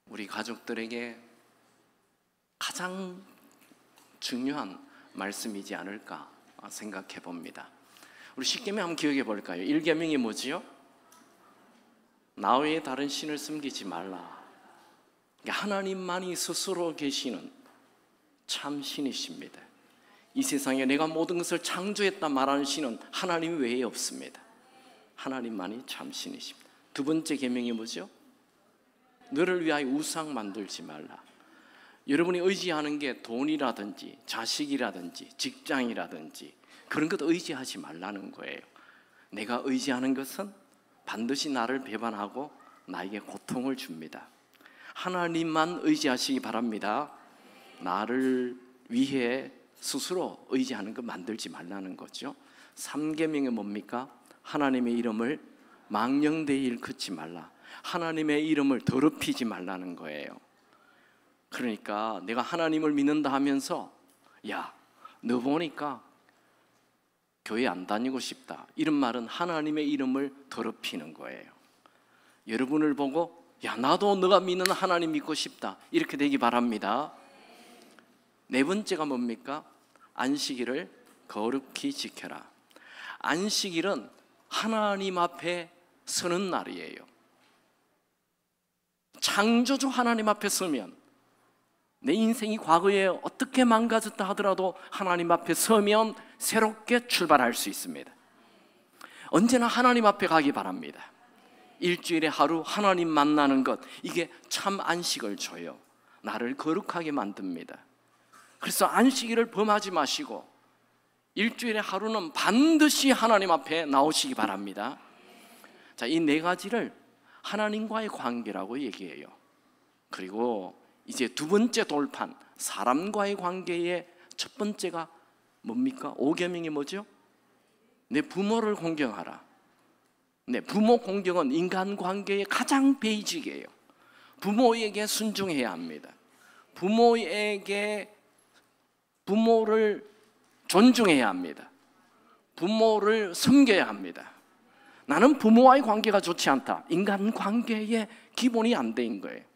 우리 가족들에게 가장 중요한 말씀이지 않을까 생각해 봅니다. 우리 십계명 한번 기억해 볼까요? 1계명이 뭐지요? 나 외에 다른 신을 섬기지 말라. 하나님만이 스스로 계시는 참 신이십니다. 이 세상에 내가 모든 것을 창조했다 말하는 신은 하나님 외에 없습니다. 하나님만이 참 신이십니다. 두 번째 계명이 뭐죠? 너를 위하여 우상 만들지 말라. 여러분이 의지하는 게 돈이라든지 자식이라든지 직장이라든지 그런 것 의지하지 말라는 거예요. 내가 의지하는 것은 반드시 나를 배반하고 나에게 고통을 줍니다. 하나님만 의지하시기 바랍니다. 나를 위해 스스로 의지하는 것 만들지 말라는 거죠. 3계명이 뭡니까? 하나님의 이름을 망령되이 일컫지 말라. 하나님의 이름을 더럽히지 말라는 거예요. 그러니까 내가 하나님을 믿는다 하면서 야, 너 보니까 교회 안 다니고 싶다, 이런 말은 하나님의 이름을 더럽히는 거예요. 여러분을 보고 야, 나도 너가 믿는 하나님 믿고 싶다, 이렇게 되기 바랍니다. 네 번째가 뭡니까? 안식일을 거룩히 지켜라. 안식일은 하나님 앞에 서는 날이에요. 창조주 하나님 앞에 서면, 내 인생이 과거에 어떻게 망가졌다 하더라도 하나님 앞에 서면 새롭게 출발할 수 있습니다. 언제나 하나님 앞에 가기 바랍니다. 일주일에 하루 하나님 만나는 것, 이게 참 안식을 줘요. 나를 거룩하게 만듭니다. 그래서 안식일을 범하지 마시고 일주일에 하루는 반드시 하나님 앞에 나오시기 바랍니다. 자, 이 네 가지를 하나님과의 관계라고 얘기해요. 그리고 이제 두 번째 돌판, 사람과의 관계의 첫 번째가 뭡니까? 5계명이 뭐죠? 내 부모를 공경하라. 네, 부모 공경은 인간관계의 가장 베이직이에요. 부모에게 순종해야 합니다. 부모를 존중해야 합니다. 부모를 섬겨야 합니다. 나는 부모와의 관계가 좋지 않다. 인간관계의 기본이 안 된 거예요.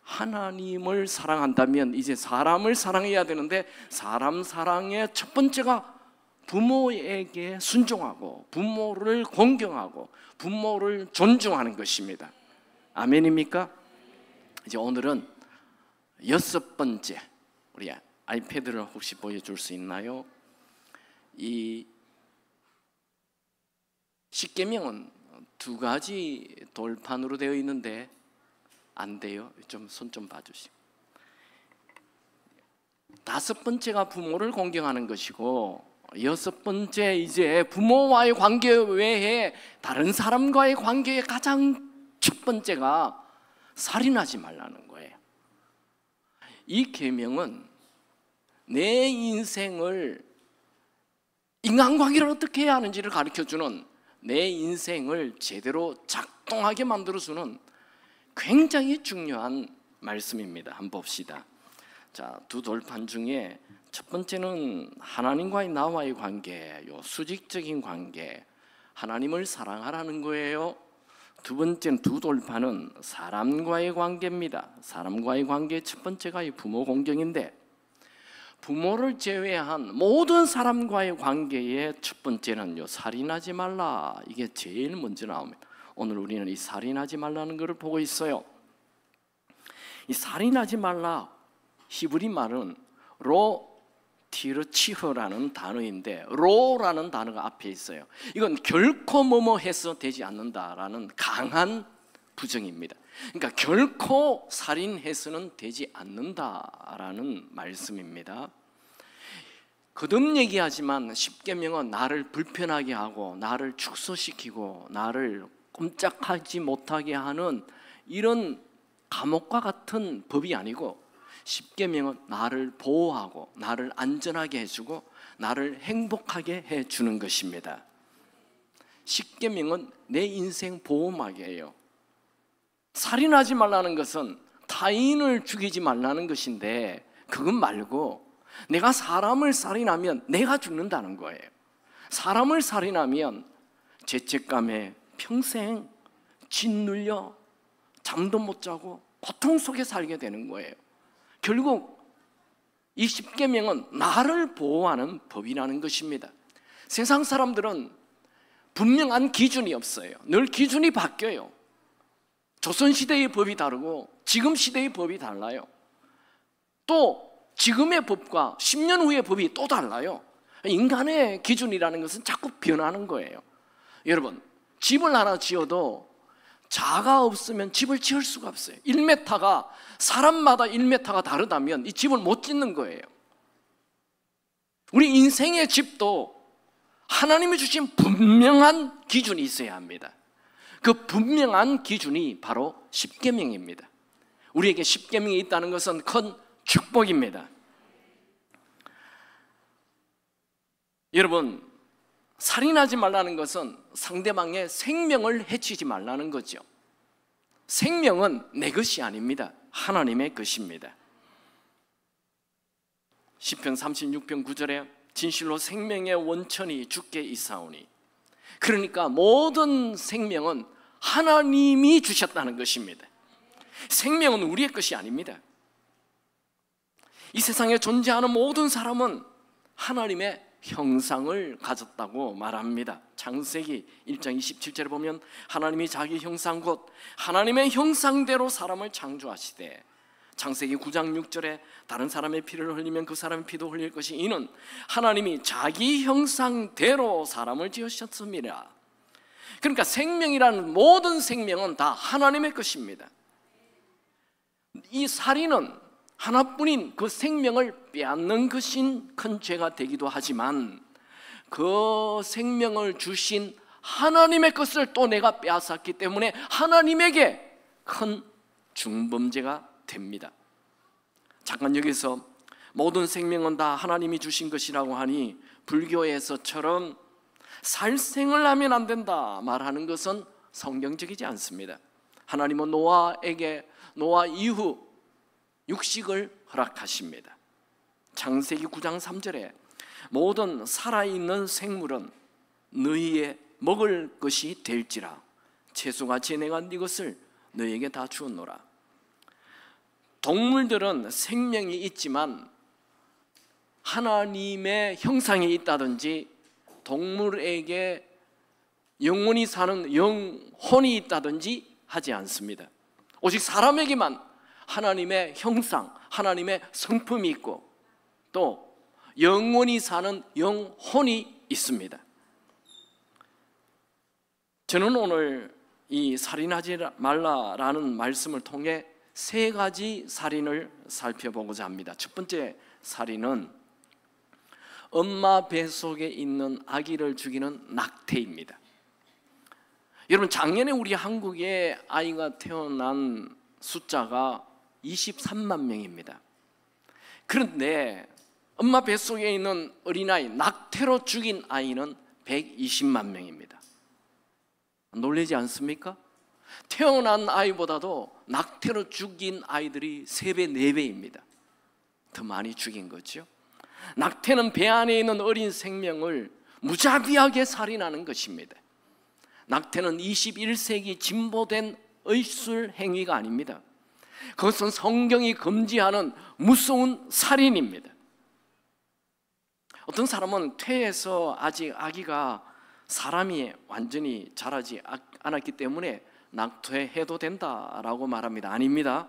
하나님을 사랑한다면 이제 사람을 사랑해야 되는데, 사람 사랑의 첫 번째가 부모에게 순종하고 부모를 공경하고 부모를 존중하는 것입니다. 아멘입니까? 이제 오늘은 6번째, 우리 아이패드를 혹시 보여줄 수 있나요? 이 십계명은 두 가지 돌판으로 되어 있는데 안 돼요. 좀 손 좀 봐주시고. 5번째가 부모를 공경하는 것이고, 6번째 이제 부모와의 관계 외에 다른 사람과의 관계의 가장 첫 번째가 살인하지 말라는 거예요. 이 계명은 내 인생을, 인간관계를 어떻게 해야 하는지를 가르쳐주는, 내 인생을 제대로 작동하게 만들어주는 굉장히 중요한 말씀입니다. 한번 봅시다. 자, 두 돌판 중에 첫 번째는 하나님과의 나와의 관계, 요 수직적인 관계, 하나님을 사랑하라는 거예요. 두 번째는, 두 돌판은 사람과의 관계입니다. 사람과의 관계 첫 번째가 이 부모 공경인데, 부모를 제외한 모든 사람과의 관계의 첫 번째는 요 살인하지 말라, 이게 제일 먼저 나옵니다. 오늘 우리는 이 살인하지 말라는 것을 보고 있어요. 이 살인하지 말라, 히브리 말은 로티르치흐라는 단어인데, 로라는 단어가 앞에 있어요. 이건 결코 뭐뭐 해서 되지 않는다라는 강한 부정입니다. 그러니까 결코 살인해서는 되지 않는다라는 말씀입니다. 거듭 얘기하지만 십계명은 나를 불편하게 하고 나를 축소시키고 나를 꼼짝하지 못하게 하는 이런 감옥과 같은 법이 아니고, 십계명은 나를 보호하고 나를 안전하게 해주고 나를 행복하게 해주는 것입니다. 십계명은 내 인생 보호막이에요. 살인하지 말라는 것은 타인을 죽이지 말라는 것인데, 그건 말고 내가 사람을 살인하면 내가 죽는다는 거예요. 사람을 살인하면 죄책감에 평생 짓눌려 잠도 못 자고 고통 속에 살게 되는 거예요. 결국 이 십계명은 나를 보호하는 법이라는 것입니다. 세상 사람들은 분명한 기준이 없어요. 늘 기준이 바뀌어요. 조선시대의 법이 다르고 지금 시대의 법이 달라요. 또 지금의 법과 10년 후의 법이 또 달라요. 인간의 기준이라는 것은 자꾸 변하는 거예요. 여러분, 집을 하나 지어도 자가 없으면 집을 지을 수가 없어요. 1m가 사람마다 1m가 다르다면 이 집을 못 짓는 거예요. 우리 인생의 집도 하나님이 주신 분명한 기준이 있어야 합니다. 그 분명한 기준이 바로 십계명입니다. 우리에게 십계명이 있다는 것은 큰 축복입니다. 여러분, 살인하지 말라는 것은 상대방의 생명을 해치지 말라는 거죠. 생명은 내 것이 아닙니다. 하나님의 것입니다. 시편 36편 9절에 진실로 생명의 원천이 주께 있사오니, 그러니까 모든 생명은 하나님이 주셨다는 것입니다. 생명은 우리의 것이 아닙니다. 이 세상에 존재하는 모든 사람은 하나님의 형상을 가졌다고 말합니다. 창세기 1장 27절에 보면 하나님이 자기 형상 곧 하나님의 형상대로 사람을 창조하시되, 창세기 9장 6절에 다른 사람의 피를 흘리면 그 사람의 피도 흘릴 것이 이는 하나님이 자기 형상대로 사람을 지으셨습니다. 그러니까 생명이라는 모든 생명은 다 하나님의 것입니다. 이 살인은 하나뿐인 그 생명을 빼앗는 것인 큰 죄가 되기도 하지만, 그 생명을 주신 하나님의 것을 또 내가 빼앗았기 때문에 하나님에게 큰 중범죄가 됩니다. 잠깐 여기서 모든 생명은 다 하나님이 주신 것이라고 하니 불교에서처럼 살생을 하면 안 된다 말하는 것은 성경적이지 않습니다. 하나님은 노아에게 노아 이후 육식을 허락하십니다. 창세기 9장 3절에 모든 살아있는 생물은 너희의 먹을 것이 될지라 채소같이 내가 네 것을 너희에게 다 주었노라. 동물들은 생명이 있지만 하나님의 형상이 있다든지 동물에게 영원히 사는 영혼이 있다든지 하지 않습니다. 오직 사람에게만 하나님의 형상, 하나님의 성품이 있고 또 영원히 사는 영혼이 있습니다. 저는 오늘 이 살인하지 말라라는 말씀을 통해 세 가지 살인을 살펴보고자 합니다. 첫 번째 살인은 엄마 뱃속에 있는 아기를 죽이는 낙태입니다. 여러분, 작년에 우리 한국에 아이가 태어난 숫자가 23만 명입니다. 그런데 엄마 뱃속에 있는 어린아이, 낙태로 죽인 아이는 120만 명입니다. 놀라지 않습니까? 태어난 아이보다도 낙태로 죽인 아이들이 3배, 4배입니다. 더 많이 죽인 거죠. 낙태는 배 안에 있는 어린 생명을 무자비하게 살인하는 것입니다. 낙태는 21세기 진보된 의술 행위가 아닙니다. 그것은 성경이 금지하는 무서운 살인입니다. 어떤 사람은 태에서 아직 아기가 사람이 완전히 자라지 않았기 때문에 낙태해도 된다라고 말합니다. 아닙니다.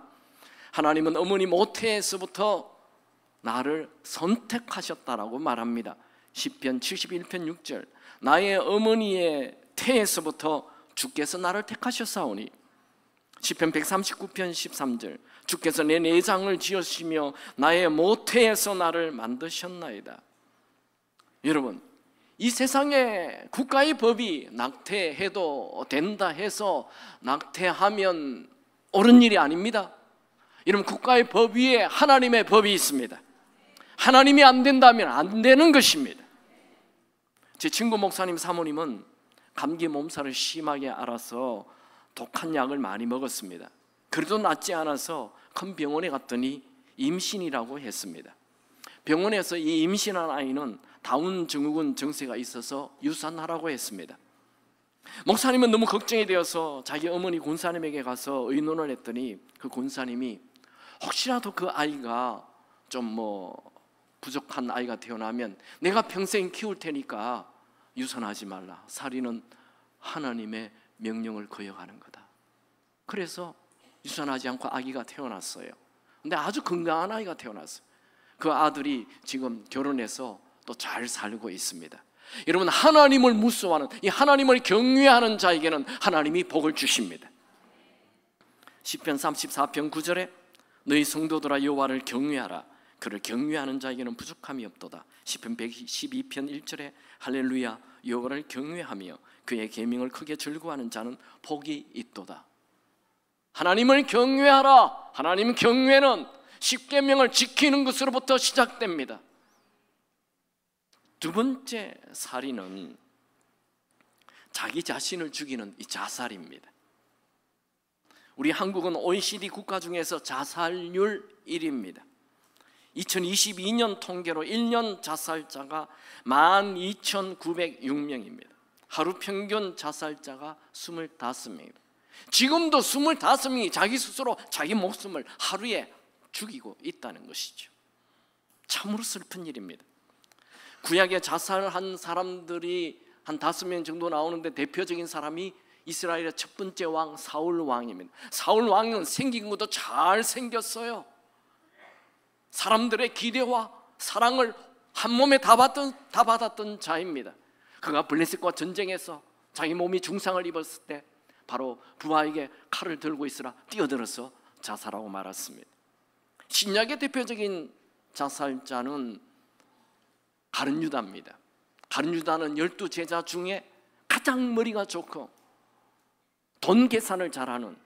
하나님은 어머니 모태에서부터 나를 선택하셨다라고 말합니다. 시편 71편 6절 나의 어머니의 태에서부터 주께서 나를 택하셨사오니, 시편 139편 13절 주께서 내 내장을 지으시며 나의 모태에서 나를 만드셨나이다. 여러분, 이 세상에 국가의 법이 낙태해도 된다 해서 낙태하면 옳은 일이 아닙니다. 여러분, 국가의 법 위에 하나님의 법이 있습니다. 하나님이 안 된다면 안 되는 것입니다. 제 친구 목사님 사모님은 감기 몸살을 심하게 앓아서 독한 약을 많이 먹었습니다. 그래도 낫지 않아서 큰 병원에 갔더니 임신이라고 했습니다. 병원에서 이 임신한 아이는 다운 증후군 증세가 있어서 유산하라고 했습니다. 목사님은 너무 걱정이 되어서 자기 어머니 권사님에게 가서 의논을 했더니 그 권사님이 혹시라도 그 아이가 좀 부족한 아이가 태어나면 내가 평생 키울 테니까 유산하지 말라. 살인은 하나님의 명령을 거역하는 거다. 그래서 유산하지 않고 아기가 태어났어요. 근데 아주 건강한 아이가 태어났어요. 그 아들이 지금 결혼해서 또 잘 살고 있습니다. 여러분, 하나님을 무서워하는, 이 하나님을 경외하는 자에게는 하나님이 복을 주십니다. 시편 34편 9절에 너희 성도들아 여호와를 경외하라. 그를 경외하는 자에게는 부족함이 없도다. 시편 112편 1절에 할렐루야 여호와를 경외하며 그의 계명을 크게 즐거워하는 자는 복이 있도다. 하나님을 경외하라. 하나님 경외는 십계명을 지키는 것으로부터 시작됩니다. 두 번째 살인은 자기 자신을 죽이는 이 자살입니다. 우리 한국은 OECD 국가 중에서 자살률 1위입니다. 2022년 통계로 1년 자살자가 12,906명입니다. 하루 평균 자살자가 25명입니다. 지금도 25명이 자기 스스로 자기 목숨을 하루에 죽이고 있다는 것이죠. 참으로 슬픈 일입니다. 구약에 자살한 사람들이 한 5명 정도 나오는데 대표적인 사람이 이스라엘의 첫 번째 왕 사울 왕입니다. 사울 왕은 생긴 것도 잘 생겼어요. 사람들의 기대와 사랑을 한 몸에 다 받았던 자입니다. 그가 블레셋과 전쟁에서 자기 몸이 중상을 입었을 때 바로 부하에게 칼을 들고 있으라 뛰어들어서 자살하고 말았습니다. 신약의 대표적인 자살자는 가룟 유다입니다. 가룟 유다는 12제자 중에 가장 머리가 좋고 돈 계산을 잘하는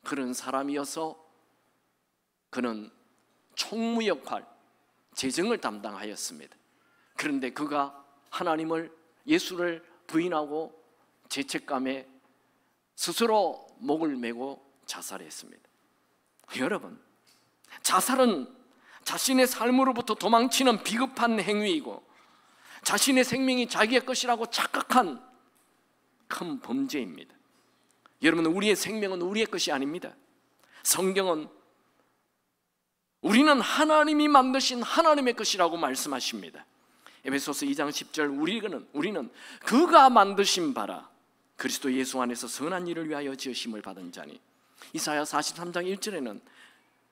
그런 사람이어서 그는 총무 역할, 재정을 담당하였습니다. 그런데 그가 하나님을, 예수를 부인하고 죄책감에 스스로 목을 메고 자살했습니다. 여러분, 자살은 자신의 삶으로부터 도망치는 비겁한 행위이고 자신의 생명이 자기의 것이라고 착각한 큰 범죄입니다. 여러분, 우리의 생명은 우리의 것이 아닙니다. 성경은 우리는 하나님이 만드신 하나님의 것이라고 말씀하십니다. 에베소서 2장 10절 우리는 그가 만드신 바라 그리스도 예수 안에서 선한 일을 위하여 지으심을 받은 자니. 이사야 43장 1절에는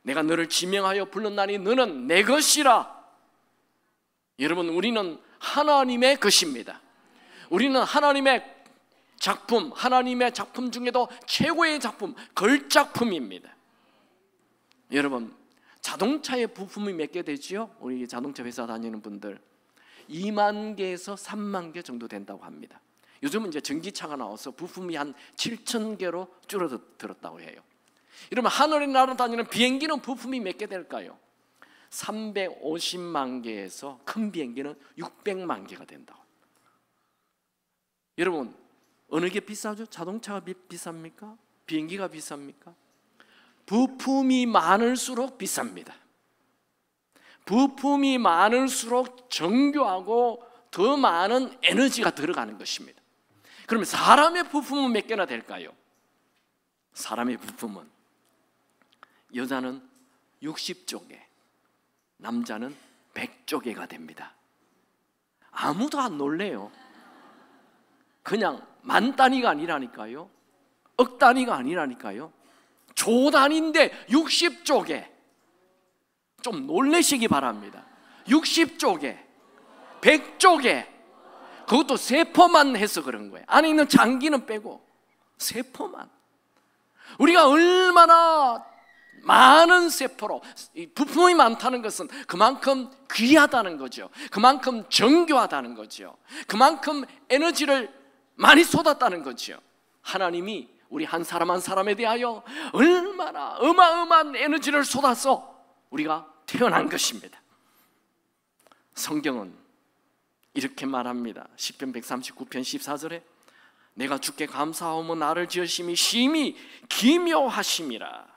내가 너를 지명하여 불렀나니 너는 내 것이라. 여러분, 우리는 하나님의 것입니다. 우리는 하나님의 작품, 하나님의 작품 중에도 최고의 작품, 걸작품입니다. 여러분, 자동차의 부품이 몇 개 되지요? 우리 자동차 회사 다니는 분들 2만 개에서 3만 개 정도 된다고 합니다. 요즘은 이제 전기차가 나와서 부품이 한 7천 개로 줄어들었다고 해요. 여러분, 하늘에 날아다니는 비행기는 부품이 몇 개 될까요? 350만 개에서 큰 비행기는 600만 개가 된다고. 여러분, 어느 게 비싸죠? 자동차가 비쌉니까? 비행기가 비쌉니까? 부품이 많을수록 비쌉니다. 부품이 많을수록 정교하고 더 많은 에너지가 들어가는 것입니다. 그러면 사람의 부품은 몇 개나 될까요? 사람의 부품은 여자는 60조개, 남자는 100조개가 됩니다. 아무도 안 놀래요. 그냥 만 단위가 아니라니까요. 억 단위가 아니라니까요. 조 단위인데 60조개. 좀 놀래시기 바랍니다. 60조개, 100조개. 그것도 세포만 해서 그런 거예요. 안에 있는 장기는 빼고 세포만. 우리가 얼마나 많은 세포로, 부품이 많다는 것은 그만큼 귀하다는 거죠. 그만큼 정교하다는 거죠. 그만큼 에너지를 많이 쏟았다는 거죠. 하나님이 우리 한 사람 한 사람에 대하여 얼마나 어마어마한 에너지를 쏟아서 우리가 태어난 것입니다. 성경은 이렇게 말합니다. 시편 139편 14절에 내가 주께 감사하오며 나를 지으심이 심히 기묘하심이라.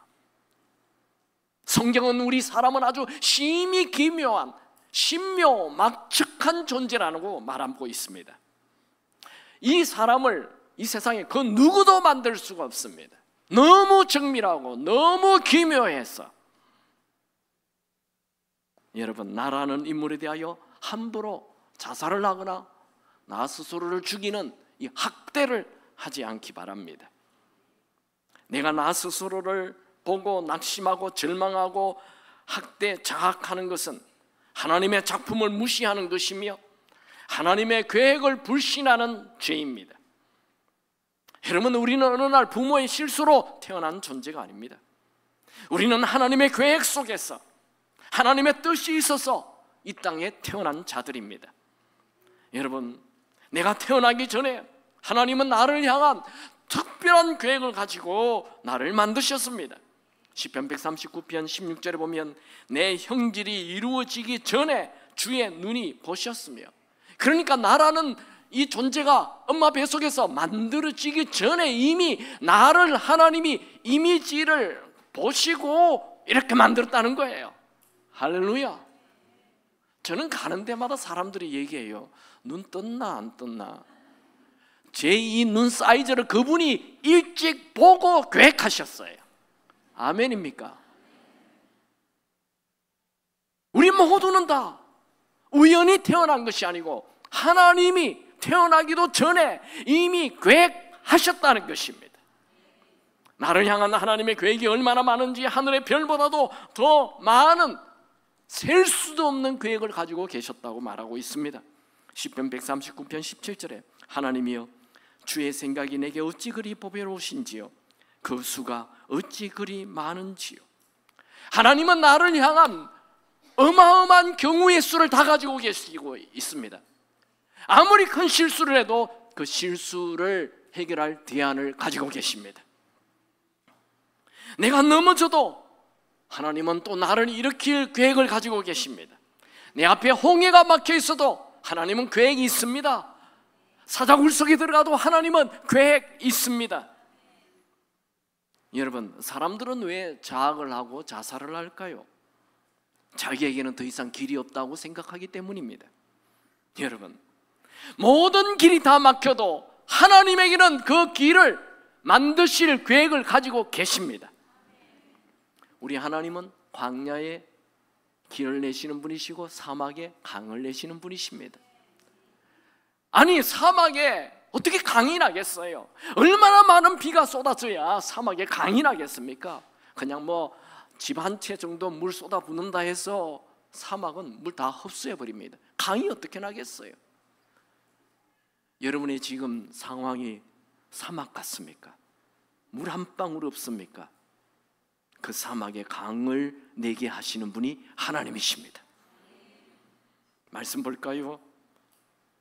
성경은 우리 사람은 아주 심히 기묘한, 신묘 막측한 존재라고 말하고 있습니다. 이 사람을, 이 세상에 그 누구도 만들 수가 없습니다. 너무 정밀하고 너무 기묘해서 여러분, 나라는 인물에 대하여 함부로 자살을 하거나 나 스스로를 죽이는 이 학대를 하지 않기 바랍니다. 내가 나 스스로를 보고 낙심하고 절망하고 학대, 자학하는 것은 하나님의 작품을 무시하는 것이며 하나님의 계획을 불신하는 죄입니다. 여러분, 우리는 어느 날 부모의 실수로 태어난 존재가 아닙니다. 우리는 하나님의 계획 속에서 하나님의 뜻이 있어서 이 땅에 태어난 자들입니다. 여러분, 내가 태어나기 전에 하나님은 나를 향한 특별한 계획을 가지고 나를 만드셨습니다. 시편 139편 16절에 보면 내 형질이 이루어지기 전에 주의 눈이 보셨으며, 그러니까 나라는 이 존재가 엄마 뱃속에서 만들어지기 전에 이미 나를 하나님이 이미지를 보시고 이렇게 만들었다는 거예요. 할렐루야. 저는 가는 데마다 사람들이 얘기해요. 눈 떴나 안 떴나. 제 이 눈 사이즈를 그분이 일찍 보고 계획하셨어요. 아멘입니까? 우리 모두는 다 우연히 태어난 것이 아니고 하나님이 태어나기도 전에 이미 계획하셨다는 것입니다. 나를 향한 하나님의 계획이 얼마나 많은지 하늘의 별보다도 더 많은 셀 수도 없는 계획을 가지고 계셨다고 말하고 있습니다. 시편 139편 17절에 하나님이여 주의 생각이 내게 어찌 그리 보배로우신지요 그 수가 어찌 그리 많은지요. 하나님은 나를 향한 어마어마한 경우의 수를 다 가지고 계시고 있습니다. 아무리 큰 실수를 해도 그 실수를 해결할 대안을 가지고 계십니다. 내가 넘어져도 하나님은 또 나를 일으킬 계획을 가지고 계십니다. 내 앞에 홍해가 막혀 있어도 하나님은 계획이 있습니다. 사자굴 속에 들어가도 하나님은 계획이 있습니다. 여러분, 사람들은 왜 자학을 하고 자살을 할까요? 자기에게는 더 이상 길이 없다고 생각하기 때문입니다. 여러분, 모든 길이 다 막혀도 하나님에게는 그 길을 만드실 계획을 가지고 계십니다. 우리 하나님은 광야에 길을 내시는 분이시고 사막에 강을 내시는 분이십니다. 아니, 사막에 어떻게 강이 나겠어요? 얼마나 많은 비가 쏟아져야 사막에 강이 나겠습니까? 그냥 뭐 집 한 채 정도 물 쏟아 붓는다 해서 사막은 물 다 흡수해 버립니다. 강이 어떻게 나겠어요? 여러분의 지금 상황이 사막 같습니까? 물 한 방울 없습니까? 그 사막에 강을 내게 하시는 분이 하나님이십니다. 말씀 볼까요?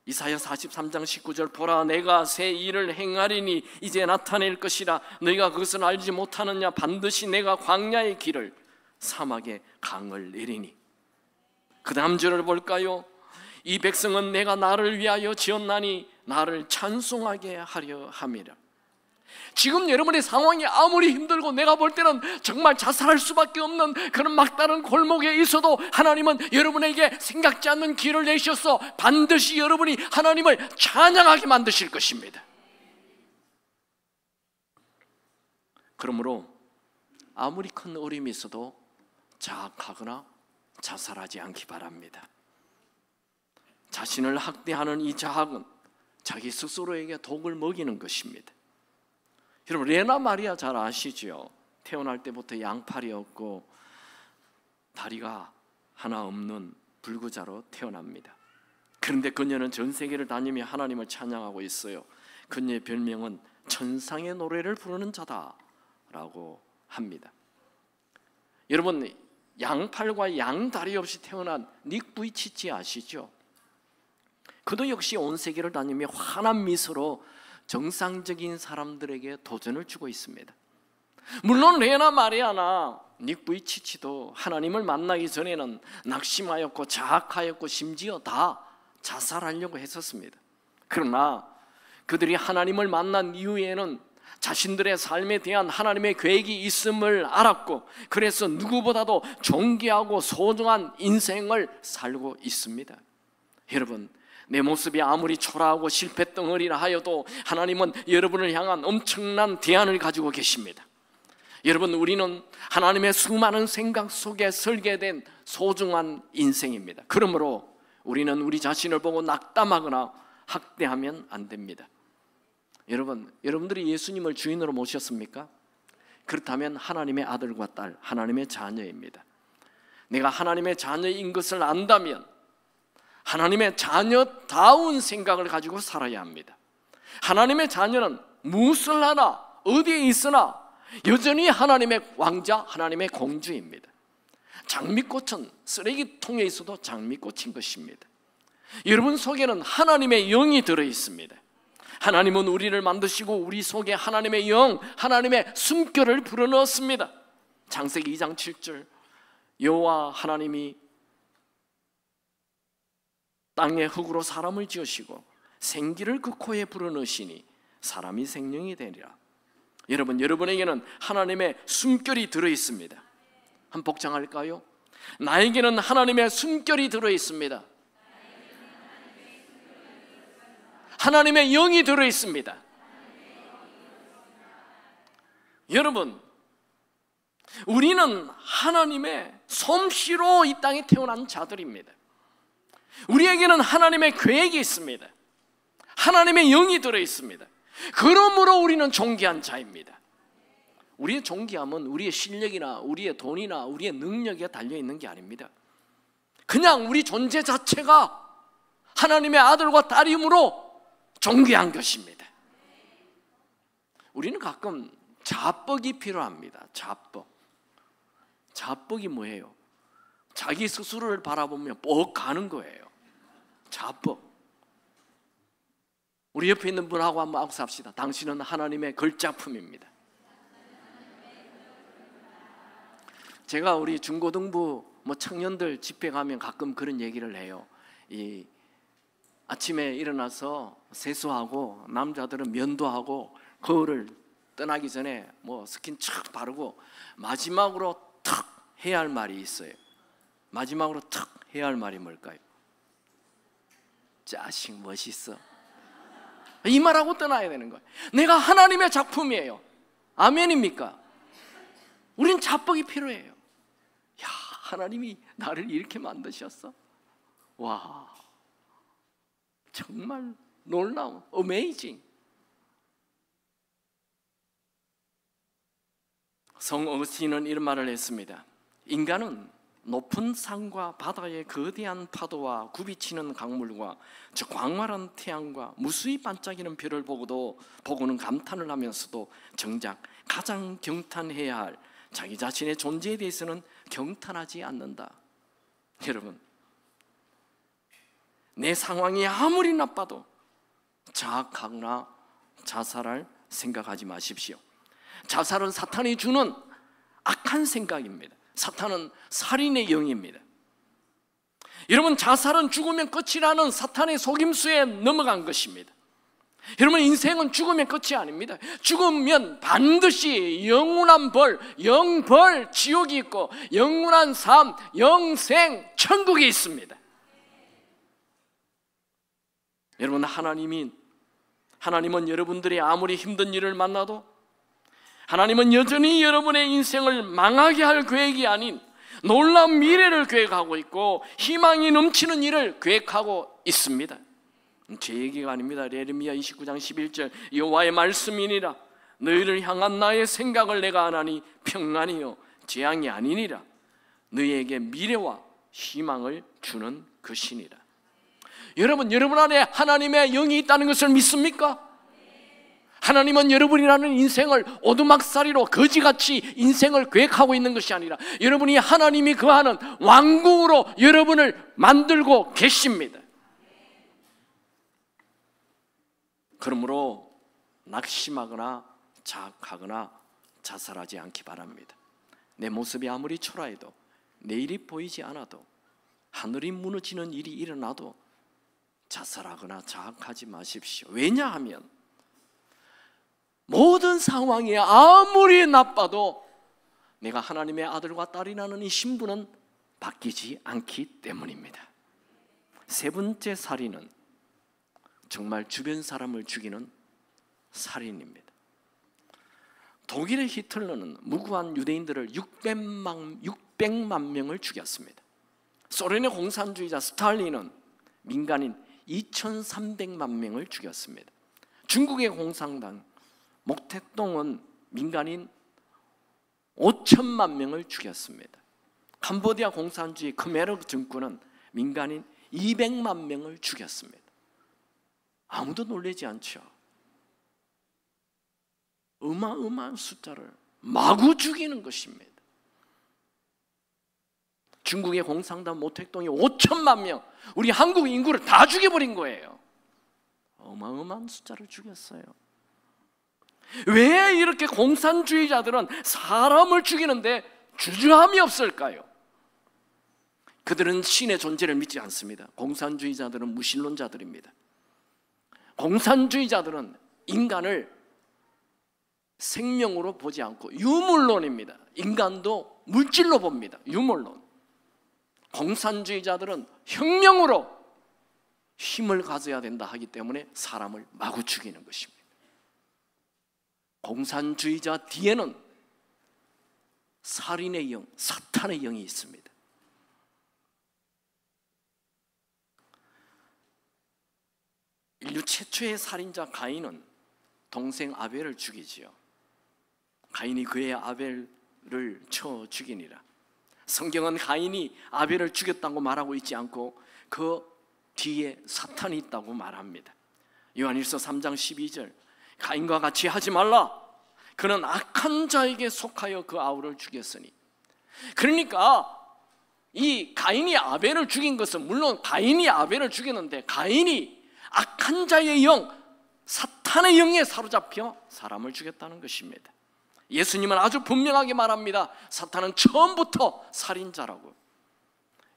이사야 43장 19절 보라 내가 새 일을 행하리니 이제 나타낼 것이라 너희가 그것을 알지 못하느냐 반드시 내가 광야의 길을 사막에 강을 내리니. 그 다음 절을 볼까요? 이 백성은 내가 나를 위하여 지었나니 나를 찬송하게 하려 함이라. 지금 여러분의 상황이 아무리 힘들고 내가 볼 때는 정말 자살할 수밖에 없는 그런 막다른 골목에 있어도 하나님은 여러분에게 생각지 않는 길을 내셔서 반드시 여러분이 하나님을 찬양하게 만드실 것입니다. 그러므로 아무리 큰 어려움이 있어도 자학하거나 자살하지 않기 바랍니다. 자신을 학대하는 이 자학은 자기 스스로에게 독을 먹이는 것입니다. 여러분, 레나 마리아 잘 아시죠? 태어날 때부터 양팔이 없고 다리가 하나 없는 불구자로 태어납니다. 그런데 그녀는 전 세계를 다니며 하나님을 찬양하고 있어요. 그녀의 별명은 천상의 노래를 부르는 자다라고 합니다. 여러분, 양팔과 양다리 없이 태어난 닉 부이치치 아시죠? 그도 역시 온 세계를 다니며 환한 미소로 정상적인 사람들에게 도전을 주고 있습니다. 물론 레나 마리아나 닉 부이치치도 하나님을 만나기 전에는 낙심하였고 자학하였고 심지어 다 자살하려고 했었습니다. 그러나 그들이 하나님을 만난 이후에는 자신들의 삶에 대한 하나님의 계획이 있음을 알았고 그래서 누구보다도 존귀하고 소중한 인생을 살고 있습니다. 여러분, 내 모습이 아무리 초라하고 실패덩어리라 하여도 하나님은 여러분을 향한 엄청난 대안을 가지고 계십니다. 여러분, 우리는 하나님의 수많은 생각 속에 설계된 소중한 인생입니다. 그러므로 우리는 우리 자신을 보고 낙담하거나 학대하면 안 됩니다. 여러분들이 예수님을 주인으로 모셨습니까? 그렇다면 하나님의 아들과 딸, 하나님의 자녀입니다. 내가 하나님의 자녀인 것을 안다면 하나님의 자녀다운 생각을 가지고 살아야 합니다. 하나님의 자녀는 무엇을 하나 어디에 있으나 여전히 하나님의 왕자, 하나님의 공주입니다. 장미꽃은 쓰레기통에 있어도 장미꽃인 것입니다. 여러분 속에는 하나님의 영이 들어있습니다. 하나님은 우리를 만드시고 우리 속에 하나님의 영, 하나님의 숨결을 불어넣었습니다. 창세기 2장 7절, 여호와 하나님이 땅의 흙으로 사람을 지으시고 생기를 그 코에 불어넣으시니 사람이 생명이 되리라. 여러분, 여러분에게는 하나님의 숨결이 들어있습니다. 한번 복장할까요? 나에게는 하나님의 숨결이 들어있습니다. 하나님의 영이 들어있습니다. 여러분, 우리는 하나님의 솜씨로 이 땅에 태어난 자들입니다. 우리에게는 하나님의 계획이 있습니다. 하나님의 영이 들어있습니다. 그러므로 우리는 존귀한 자입니다. 우리의 존귀함은 우리의 실력이나 우리의 돈이나 우리의 능력에 달려있는 게 아닙니다. 그냥 우리 존재 자체가 하나님의 아들과 딸이므로 존귀한 것입니다. 우리는 가끔 자뻑이 필요합니다. 자뻑이 뭐예요? 자기 스스로를 바라보며 뻑 가는 거예요. 자뻑. 우리 옆에 있는 분하고 한번 악수합시다. 당신은 하나님의 걸작품입니다. 제가 우리 중고등부 청년들 집회 가면 가끔 그런 얘기를 해요. 아침에 일어나서 세수하고 남자들은 면도하고 거울을 떠나기 전에 스킨 촥 바르고 마지막으로 탁 해야 할 말이 있어요. 마지막으로 탁 해야 할 말이 뭘까요? 자식 멋있어. 이 말하고 떠나야 되는 거예요. 내가 하나님의 작품이에요. 아멘입니까? 우린 자뻑이 필요해요. 야, 하나님이 나를 이렇게 만드셨어? 와, 정말 놀라운, 어메이징. 성 어거스틴은 이런 말을 했습니다. 인간은 높은 산과 바다의 거대한 파도와 굽이치는 강물과 저 광활한 태양과 무수히 반짝이는 별을 보고는 감탄을 하면서도 정작 가장 경탄해야 할 자기 자신의 존재에 대해서는 경탄하지 않는다. 여러분, 내 상황이 아무리 나빠도 자학하거나 자살할 생각하지 마십시오. 자살은 사탄이 주는 악한 생각입니다. 사탄은 살인의 영입니다. 여러분, 자살은 죽으면 끝이라는 사탄의 속임수에 넘어간 것입니다. 여러분, 인생은 죽으면 끝이 아닙니다. 죽으면 반드시 영원한 벌, 영벌, 지옥이 있고 영원한 삶, 영생, 천국이 있습니다. 여러분, 하나님은 여러분들이 아무리 힘든 일을 만나도 하나님은 여전히 여러분의 인생을 망하게 할 계획이 아닌 놀라운 미래를 계획하고 있고 희망이 넘치는 일을 계획하고 있습니다. 제 얘기가 아닙니다. 예레미야 29장 11절, 여호와의 말씀이니라. 너희를 향한 나의 생각을 내가 아나니 평안이요 재앙이 아니니라. 너희에게 미래와 희망을 주는 것이니라. 여러분 안에 하나님의 영이 있다는 것을 믿습니까? 하나님은 여러분이라는 인생을 오두막살이로 거지같이 인생을 계획하고 있는 것이 아니라 여러분이 하나님이 거하는 왕국으로 여러분을 만들고 계십니다. 그러므로 낙심하거나 자학하거나 자살하지 않기 바랍니다. 내 모습이 아무리 초라해도 내일이 보이지 않아도 하늘이 무너지는 일이 일어나도 자살하거나 자학하지 마십시오. 왜냐하면 모든 상황이 아무리 나빠도 내가 하나님의 아들과 딸이라는 이 신분은 바뀌지 않기 때문입니다. 세 번째 살인은 정말 주변 사람을 죽이는 살인입니다. 독일의 히틀러는 무고한 유대인들을 600만 명을 죽였습니다. 소련의 공산주의자 스탈린은 민간인 2,300만 명을 죽였습니다. 중국의 공산당 목택동은 민간인 5천만 명을 죽였습니다. 캄보디아 공산주의 khmer 정권은 민간인 200만 명을 죽였습니다. 아무도 놀라지 않죠. 어마어마한 숫자를 마구 죽이는 것입니다. 중국의 공산당 모택동이 5천만 명, 우리 한국 인구를 다 죽여버린 거예요. 어마어마한 숫자를 죽였어요. 왜 이렇게 공산주의자들은 사람을 죽이는데 주저함이 없을까요? 그들은 신의 존재를 믿지 않습니다. 공산주의자들은 무신론자들입니다. 공산주의자들은 인간을 생명으로 보지 않고 유물론입니다. 인간도 물질로 봅니다. 유물론. 공산주의자들은 혁명으로 힘을 가져야 된다 하기 때문에 사람을 마구 죽이는 것입니다. 공산주의자 뒤에는 살인의 영, 사탄의 영이 있습니다. 인류 최초의 살인자 가인은 동생 아벨을 죽이지요. 가인이 그의 아벨을 쳐 죽이니라. 성경은 가인이 아벨을 죽였다고 말하고 있지 않고 그 뒤에 사탄이 있다고 말합니다. 요한일서 3장 12절, 가인과 같이 하지 말라. 그는 악한 자에게 속하여 그 아우를 죽였으니. 그러니까 이 가인이 아벨을 죽인 것은 물론 가인이 아벨을 죽였는데 가인이 악한 자의 영, 사탄의 영에 사로잡혀 사람을 죽였다는 것입니다. 예수님은 아주 분명하게 말합니다. 사탄은 처음부터 살인자라고.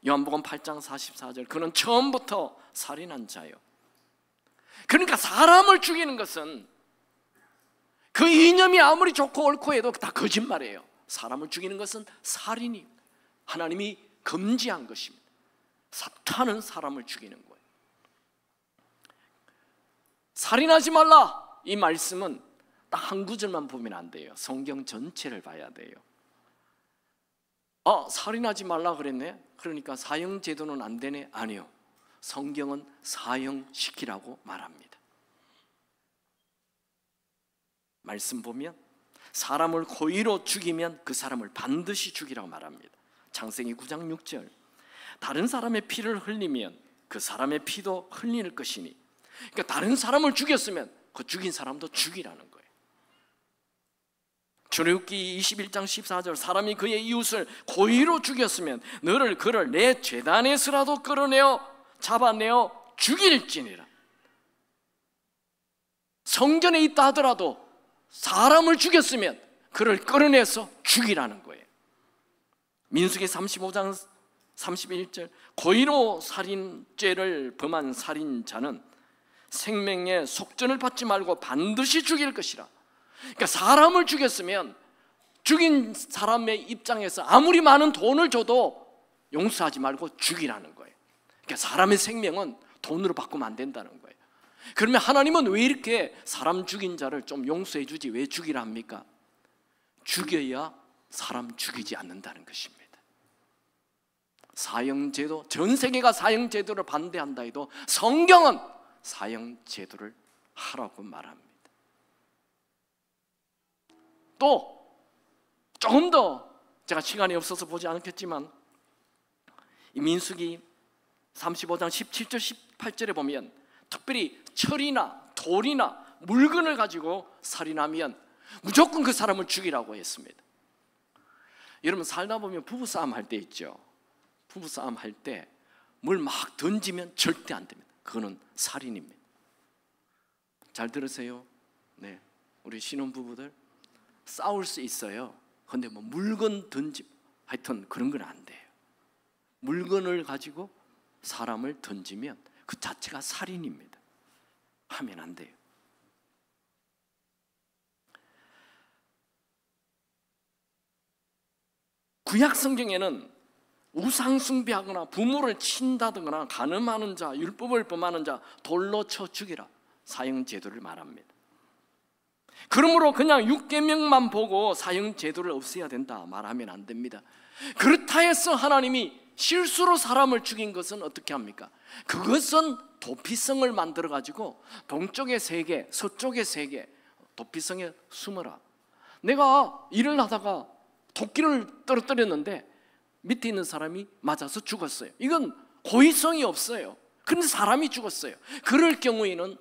요한복음 8장 44절, 그는 처음부터 살인한 자요. 그러니까 사람을 죽이는 것은 그 이념이 아무리 좋고 옳고 해도 다 거짓말이에요. 사람을 죽이는 것은 살인이 하나님이 금지한 것입니다. 사탄은 사람을 죽이는 거예요. 살인하지 말라, 이 말씀은 딱 한 구절만 보면 안 돼요. 성경 전체를 봐야 돼요. 살인하지 말라 그랬네? 그러니까 사형제도는 안 되네? 아니요. 성경은 사형시키라고 말합니다. 말씀 보면 사람을 고의로 죽이면 그 사람을 반드시 죽이라고 말합니다. 창세기 9장 6절, 다른 사람의 피를 흘리면 그 사람의 피도 흘릴 것이니. 그러니까 다른 사람을 죽였으면 그 죽인 사람도 죽이라는 거예요. 출애굽기 21장 14절, 사람이 그의 이웃을 고의로 죽였으면 너를 그를 내 제단에서라도 끌어내어 잡아내어 죽일지니라. 성전에 있다 하더라도 사람을 죽였으면 그를 끌어내서 죽이라는 거예요. 민수기 35장 31절, 고의로 살인죄를 범한 살인자는 생명의 속전을 받지 말고 반드시 죽일 것이라. 그러니까 사람을 죽였으면 죽인 사람의 입장에서 아무리 많은 돈을 줘도 용서하지 말고 죽이라는 거예요. 그러니까 사람의 생명은 돈으로 바꾸면 안 된다는 거예요. 그러면 하나님은 왜 이렇게 사람 죽인 자를 좀 용서해 주지 왜 죽이라 합니까? 죽여야 사람 죽이지 않는다는 것입니다. 사형제도, 전 세계가 사형제도를 반대한다 해도 성경은 사형제도를 하라고 말합니다. 또 조금 더 제가 시간이 없어서 보지 않겠지만 이 민수기 35장 17절 18절에 보면 특별히 철이나 돌이나 물건을 가지고 살인하면 무조건 그 사람을 죽이라고 했습니다. 여러분 살다 보면 부부싸움 할 때 있죠. 부부싸움 할 때 뭘 막 던지면 절대 안 됩니다. 그거는 살인입니다. 잘 들으세요. 네, 우리 신혼부부들 싸울 수 있어요. 근데 뭐 물건 던지, 하여튼 그런 건 안 돼요. 물건을 가지고 사람을 던지면 그 자체가 살인입니다. 하면 안 돼요. 구약 성경에는 우상 숭배하거나 부모를 친다거나 간음하는 자, 율법을 범하는 자 돌로 쳐 죽이라. 사형제도를 말합니다. 그러므로 그냥 6계명만 보고 사형제도를 없애야 된다 말하면 안 됩니다. 그렇다 해서 하나님이 실수로 사람을 죽인 것은 어떻게 합니까? 그것은 도피성을 만들어 가지고 동쪽의 세계, 서쪽의 세계, 도피성에 숨어라. 내가 일을 하다가 도끼를 떨어뜨렸는데 밑에 있는 사람이 맞아서 죽었어요. 이건 고의성이 없어요. 그런데 사람이 죽었어요. 그럴 경우에는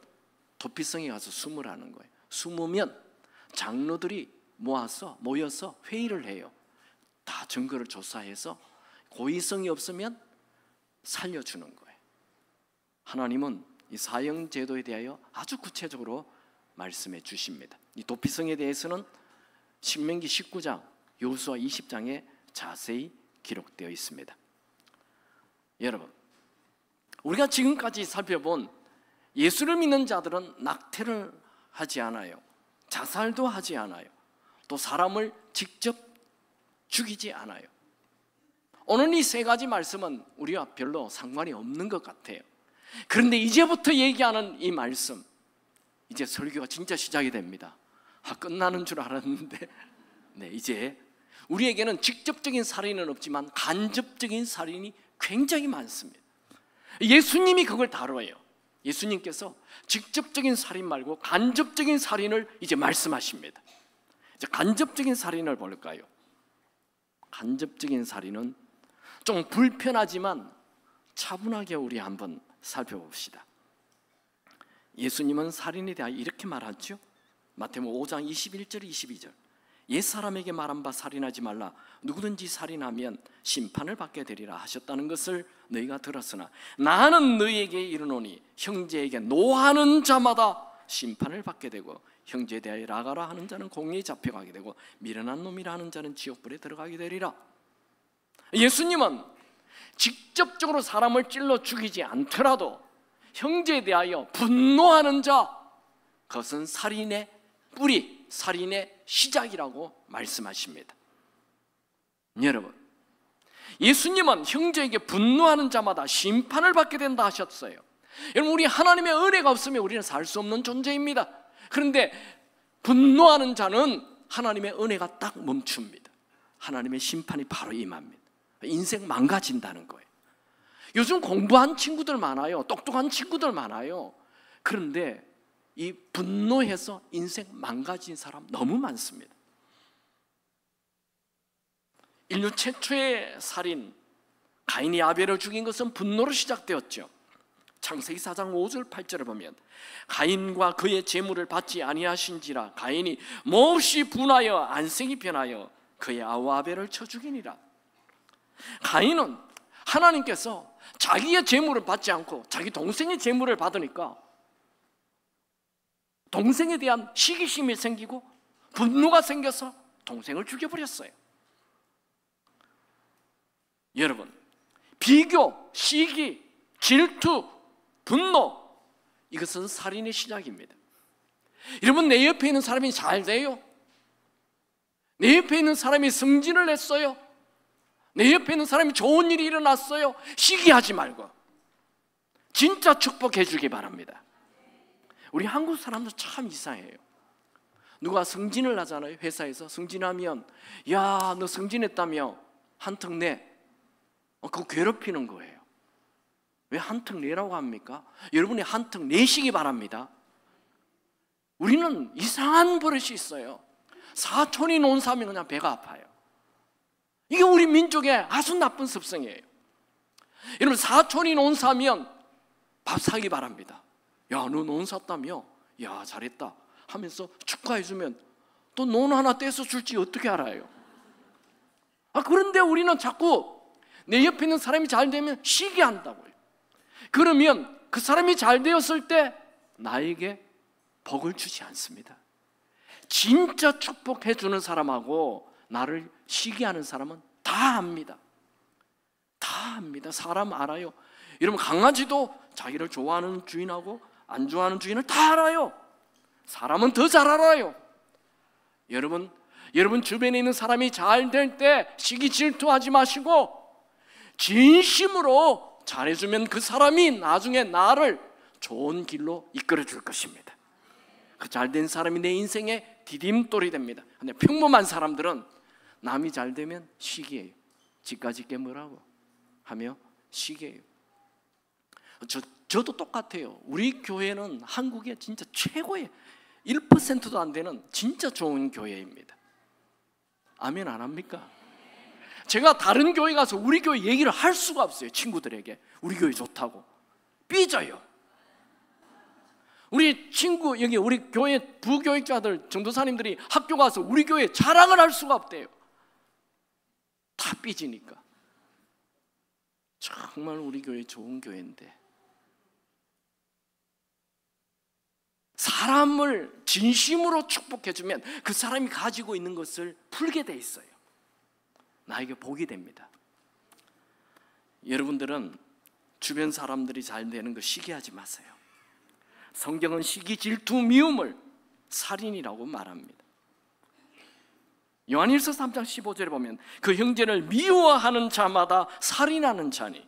도피성에 가서 숨으라는 거예요. 숨으면 장로들이 모여서 회의를 해요. 다 증거를 조사해서 고의성이 없으면 살려주는 거예요. 하나님은 이 사형제도에 대하여 아주 구체적으로 말씀해 주십니다. 이 도피성에 대해서는 신명기 19장, 여호수아 20장에 자세히 기록되어 있습니다. 여러분, 우리가 지금까지 살펴본 예수를 믿는 자들은 낙태를 하지 않아요. 자살도 하지 않아요. 또 사람을 직접 죽이지 않아요. 오늘 이 세 가지 말씀은 우리와 별로 상관이 없는 것 같아요. 그런데 이제부터 얘기하는 이 말씀, 이제 설교가 진짜 시작이 됩니다. 끝나는 줄 알았는데 이제 우리에게는 직접적인 살인은 없지만 간접적인 살인이 굉장히 많습니다. 예수님이 그걸 다뤄요. 예수님께서 직접적인 살인 말고 간접적인 살인을 이제 말씀하십니다. 이제 간접적인 살인을 볼까요? 간접적인 살인은 좀 불편하지만 차분하게 우리 한번 살펴봅시다. 예수님은 살인에 대하여 이렇게 말하죠. 마태복음 5장 21절 22절. 옛사람에게 말한 바 살인하지 말라. 누구든지 살인하면 심판을 받게 되리라 하셨다는 것을 너희가 들었으나 나는 너희에게 이르노니 형제에게 노하는 자마다 심판을 받게 되고 형제에 대하여 나가라 하는 자는 공의에 잡혀가게 되고 미련한 놈이라 하는 자는 지옥불에 들어가게 되리라. 예수님은 직접적으로 사람을 찔러 죽이지 않더라도 형제에 대하여 분노하는 자, 그것은 살인의 뿌리, 살인의 시작이라고 말씀하십니다. 여러분, 예수님은 형제에게 분노하는 자마다 심판을 받게 된다 하셨어요. 여러분, 우리 하나님의 은혜가 없으면 우리는 살 수 없는 존재입니다. 그런데 분노하는 자는 하나님의 은혜가 딱 멈춥니다. 하나님의 심판이 바로 임합니다. 인생 망가진다는 거예요. 요즘 공부한 친구들 많아요. 똑똑한 친구들 많아요. 그런데 이 분노해서 인생 망가진 사람 너무 많습니다. 인류 최초의 살인, 가인이 아벨을 죽인 것은 분노로 시작되었죠. 창세기 4장 5절 8절을 보면 가인과 그의 재물을 받지 아니하신지라 가인이 몹시 분하여 안색이 변하여 그의 아우 아벨을 쳐 죽이니라. 가인은 하나님께서 자기의 재물을 받지 않고 자기 동생의 재물을 받으니까 동생에 대한 시기심이 생기고 분노가 생겨서 동생을 죽여버렸어요. 여러분, 비교, 시기, 질투, 분노, 이것은 살인의 시작입니다. 여러분, 내 옆에 있는 사람이 잘 돼요? 내 옆에 있는 사람이 승진을 했어요? 내 옆에 있는 사람이 좋은 일이 일어났어요? 시기하지 말고 진짜 축복해 주기 바랍니다. 우리 한국 사람도 참 이상해요. 누가 승진을 하잖아요. 회사에서 승진하면 야, 너 승진했다며 한턱 내. 그거 괴롭히는 거예요. 왜 한턱 내라고 합니까? 여러분이 한턱 내시기 바랍니다. 우리는 이상한 버릇이 있어요. 사촌이 논사하면 그냥 배가 아파요. 이게 우리 민족의 아주 나쁜 습성이에요. 여러분, 사촌이 논사하면 밥 사기 바랍니다. 야, 너 논 샀다며? 야, 잘했다 하면서 축하해주면 또 논 하나 떼서 줄지 어떻게 알아요? 그런데 우리는 자꾸 내 옆에 있는 사람이 잘 되면 시기한다고요. 그러면 그 사람이 잘 되었을 때 나에게 복을 주지 않습니다. 진짜 축복해 주는 사람하고 나를 시기하는 사람은 다 압니다. 다 압니다. 사람 알아요. 여러분, 강아지도 자기를 좋아하는 주인하고 안 좋아하는 주인을 다 알아요. 사람은 더 잘 알아요. 여러분 주변에 있는 사람이 잘 될 때 시기 질투하지 마시고 진심으로 잘해주면 그 사람이 나중에 나를 좋은 길로 이끌어 줄 것입니다. 그 잘된 사람이 내 인생의 디딤돌이 됩니다. 근데 평범한 사람들은 남이 잘 되면 시기해요. 지까지 깨물라고 하며 시기해요. 저도 똑같아요. 우리 교회는 한국의 진짜 최고의 1%도 안 되는 진짜 좋은 교회입니다. 아멘 안 합니까? 제가 다른 교회 가서 우리 교회 얘기를 할 수가 없어요. 친구들에게 우리 교회 좋다고 삐져요. 우리 친구 여기 우리 교회 부교육자들 전도사님들이 학교 가서 우리 교회 자랑을 할 수가 없대요. 다 삐지니까. 정말 우리 교회 좋은 교회인데 사람을 진심으로 축복해주면 그 사람이 가지고 있는 것을 풀게 돼 있어요. 나에게 복이 됩니다. 여러분들은 주변 사람들이 잘 되는 거 시기하지 마세요. 성경은 시기, 질투, 미움을 살인이라고 말합니다. 요한일서 3장 15절에 보면 그 형제를 미워하는 자마다 살인하는 자니,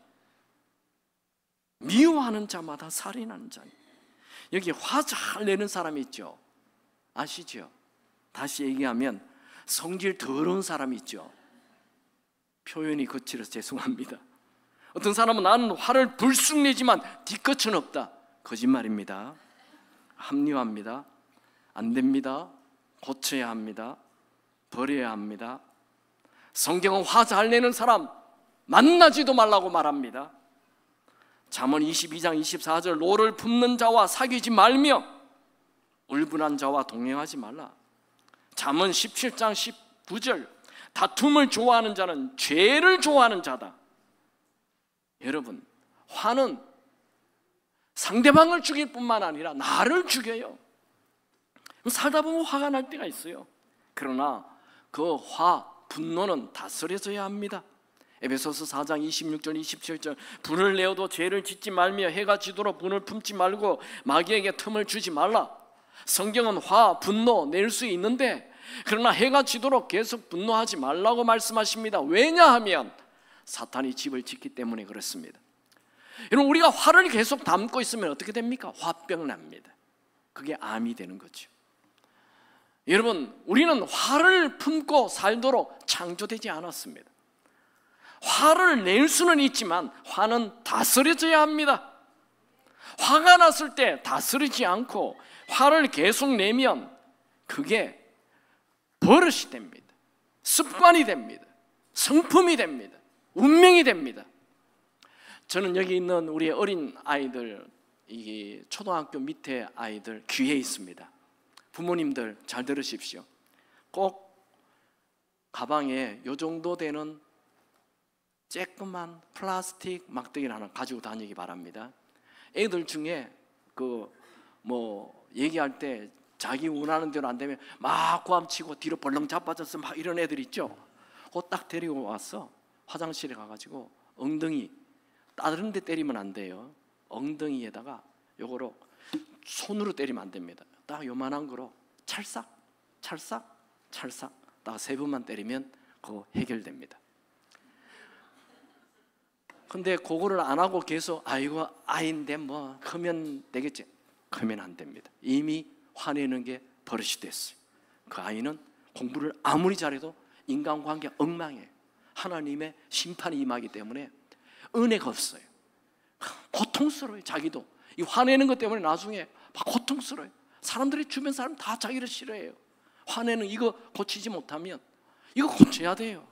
미워하는 자마다 살인하는 자니. 여기 화 잘 내는 사람이 있죠. 아시죠? 다시 얘기하면 성질 더러운 사람이 있죠. 표현이 거칠어서 죄송합니다. 어떤 사람은 나는 화를 불쑥 내지만 뒤끝은 없다. 거짓말입니다. 합리화합니다. 안 됩니다. 고쳐야 합니다. 버려야 합니다. 성경은 화 잘 내는 사람 만나지도 말라고 말합니다. 잠언 22장 24절 노를 품는 자와 사귀지 말며 울분한 자와 동행하지 말라. 잠언 17장 19절 다툼을 좋아하는 자는 죄를 좋아하는 자다. 여러분, 화는 상대방을 죽일 뿐만 아니라 나를 죽여요. 살다 보면 화가 날 때가 있어요. 그러나 그 분노는 다스려져야 합니다. 에베소서 4장 26절 27절 분을 내어도 죄를 짓지 말며 해가 지도록 분을 품지 말고 마귀에게 틈을 주지 말라. 성경은 분노 낼 수 있는데 그러나 해가 지도록 계속 분노하지 말라고 말씀하십니다. 왜냐하면 사탄이 집을 짓기 때문에 그렇습니다. 여러분, 우리가 화를 계속 담고 있으면 어떻게 됩니까? 화병 납니다. 그게 암이 되는 거죠. 여러분, 우리는 화를 품고 살도록 창조되지 않았습니다. 화를 낼 수는 있지만 화는 다스려져야 합니다. 화가 났을 때 다스리지 않고 화를 계속 내면 그게 버릇이 됩니다. 습관이 됩니다. 성품이 됩니다. 운명이 됩니다. 저는 여기 있는 우리 어린 아이들, 이 초등학교 밑에 아이들 귀에 있습니다. 부모님들 잘 들으십시오. 꼭 가방에 요 정도 되는 쬐끄만 플라스틱 막대기를 하나 가지고 다니기 바랍니다. 애들 중에 얘기할 때 자기 원하는 대로 안 되면 막 고함치고 뒤로 벌렁 자빠져서 막 이런 애들 있죠. 그거 딱 데리고 와서 화장실에 가가지고 엉덩이, 다른 데 때리면 안 돼요. 엉덩이에다가 요거로 손으로 때리면 안 됩니다. 딱 요만한 거로 찰싹 찰싹 찰싹 딱 3번만 때리면 그거 해결됩니다. 근데 그거를 안 하고 계속 이거 아이인데 뭐 크면 되겠지. 크면 안 됩니다. 이미 화내는 게 버릇이 됐어요. 그 아이는 공부를 아무리 잘해도 인간관계 엉망이에요. 하나님의 심판이 임하기 때문에 은혜가 없어요. 고통스러워요. 자기도 이 화내는 것 때문에 나중에 막 고통스러워요. 사람들이 주변 사람 다 자기를 싫어해요. 화내는 이거 고치지 못하면 이거 고쳐야 돼요.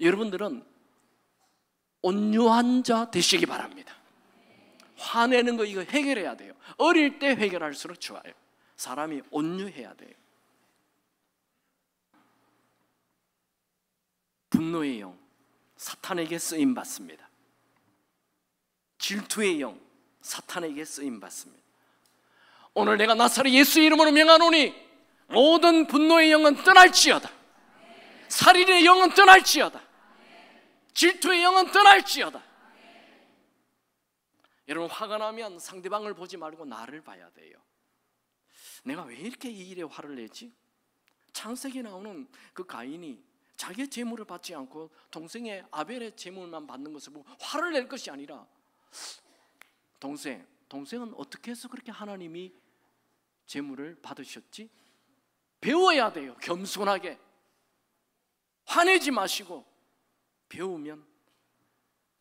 여러분들은 온유한 자 되시기 바랍니다. 화내는 거 이거 해결해야 돼요. 어릴 때 해결할수록 좋아요. 사람이 온유해야 돼요. 분노의 영, 사탄에게 쓰임 받습니다. 질투의 영, 사탄에게 쓰임 받습니다. 오늘 내가 나사렛 예수 이름으로 명하노니 모든 분노의 영은 떠날지어다. 살인의 영은 떠날지어다. 질투의 영은 떠날지어다. 여러분, 화가 나면 상대방을 보지 말고 나를 봐야 돼요. 내가 왜 이렇게 이 일에 화를 내지? 창세기에 나오는 그 가인이 자기의 재물을 받지 않고 동생의 아벨의 재물만 받는 것을 보고 화를 낼 것이 아니라, 동생은 어떻게 해서 그렇게 하나님이 재물을 받으셨지? 배워야 돼요. 겸손하게 화내지 마시고 배우면